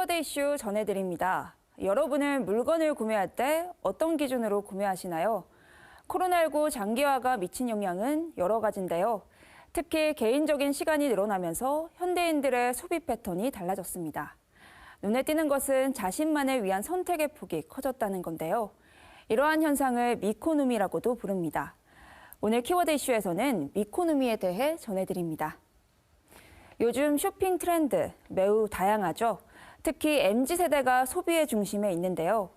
키워드 이슈 전해드립니다. 여러분은 물건을 구매할 때 어떤 기준으로 구매하시나요? 코로나19 장기화가 미친 영향은 여러 가지인데요. 특히 개인적인 시간이 늘어나면서 현대인들의 소비 패턴이 달라졌습니다. 눈에 띄는 것은 자신만을 위한 선택의 폭이 커졌다는 건데요. 이러한 현상을 미코노미라고도 부릅니다. 오늘 키워드 이슈에서는 미코노미에 대해 전해드립니다. 요즘 쇼핑 트렌드 매우 다양하죠. 특히 MZ세대가 소비의 중심에 있는데요.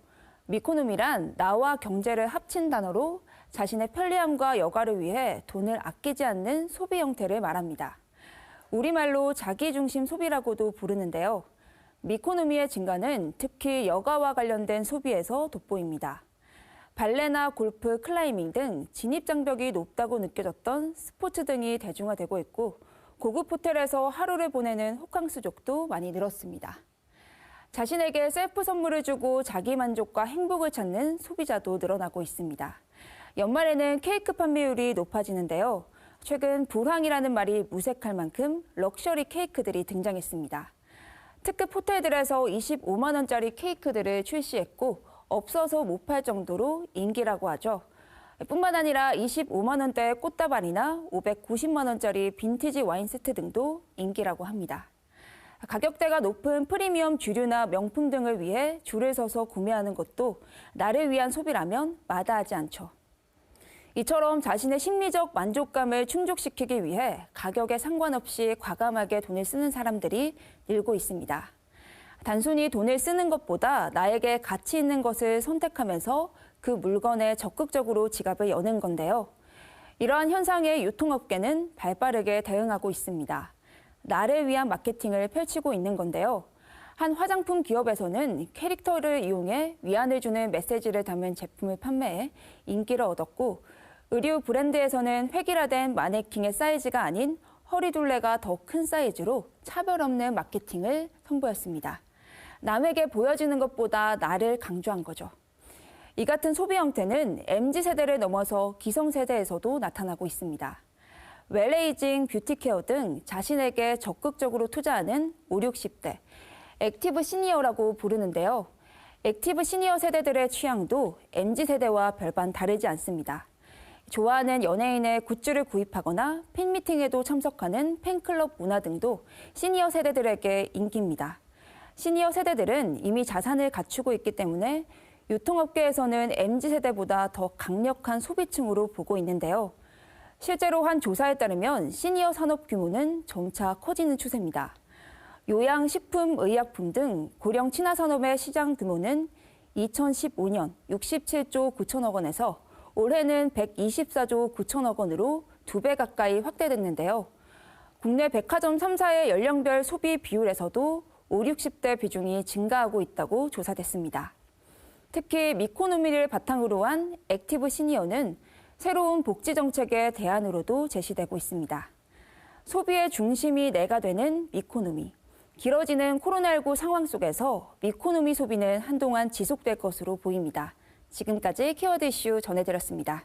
미코노미란 나와 경제를 합친 단어로 자신의 편리함과 여가를 위해 돈을 아끼지 않는 소비 형태를 말합니다. 우리말로 자기중심 소비라고도 부르는데요. 미코노미의 증가는 특히 여가와 관련된 소비에서 돋보입니다. 발레나 골프, 클라이밍 등 진입장벽이 높다고 느껴졌던 스포츠 등이 대중화되고 있고 고급 호텔에서 하루를 보내는 호캉스족도 많이 늘었습니다. 자신에게 셀프 선물을 주고 자기 만족과 행복을 찾는 소비자도 늘어나고 있습니다. 연말에는 케이크 판매율이 높아지는데요. 최근 불황이라는 말이 무색할 만큼 럭셔리 케이크들이 등장했습니다. 특급 호텔들에서 25만 원짜리 케이크들을 출시했고 없어서 못 팔 정도로 인기라고 하죠. 뿐만 아니라 25만 원대의 꽃다발이나 590만 원짜리 빈티지 와인 세트 등도 인기라고 합니다. 가격대가 높은 프리미엄 주류나 명품 등을 위해 줄을 서서 구매하는 것도 나를 위한 소비라면 마다하지 않죠. 이처럼 자신의 심리적 만족감을 충족시키기 위해 가격에 상관없이 과감하게 돈을 쓰는 사람들이 늘고 있습니다. 단순히 돈을 쓰는 것보다 나에게 가치 있는 것을 선택하면서 그 물건에 적극적으로 지갑을 여는 건데요. 이러한 현상에 유통업계는 발빠르게 대응하고 있습니다. 나를 위한 마케팅을 펼치고 있는 건데요. 한 화장품 기업에서는 캐릭터를 이용해 위안을 주는 메시지를 담은 제품을 판매해 인기를 얻었고, 의류 브랜드에서는 획일화된 마네킹의 사이즈가 아닌 허리둘레가 더 큰 사이즈로 차별 없는 마케팅을 선보였습니다. 남에게 보여지는 것보다 나를 강조한 거죠. 이 같은 소비 형태는 MZ세대를 넘어서 기성세대에서도 나타나고 있습니다. 웰에이징, 뷰티케어 등 자신에게 적극적으로 투자하는 5, 60대, 액티브 시니어라고 부르는데요. 액티브 시니어 세대들의 취향도 MZ세대와 별반 다르지 않습니다. 좋아하는 연예인의 굿즈를 구입하거나 팬미팅에도 참석하는 팬클럽 문화 등도 시니어 세대들에게 인기입니다. 시니어 세대들은 이미 자산을 갖추고 있기 때문에 유통업계에서는 MZ세대보다 더 강력한 소비층으로 보고 있는데요. 실제로 한 조사에 따르면 시니어 산업 규모는 점차 커지는 추세입니다. 요양, 식품, 의약품 등 고령 친화 산업의 시장 규모는 2015년 67조 9천억 원에서 올해는 124조 9천억 원으로 2배 가까이 확대됐는데요. 국내 백화점 3사의 연령별 소비 비율에서도 5, 60대 비중이 증가하고 있다고 조사됐습니다. 특히 미코노미를 바탕으로 한 액티브 시니어는 새로운 복지 정책의 대안으로도 제시되고 있습니다. 소비의 중심이 내가 되는 미코노미. 길어지는 코로나19 상황 속에서 미코노미 소비는 한동안 지속될 것으로 보입니다. 지금까지 키워드 이슈 전해드렸습니다.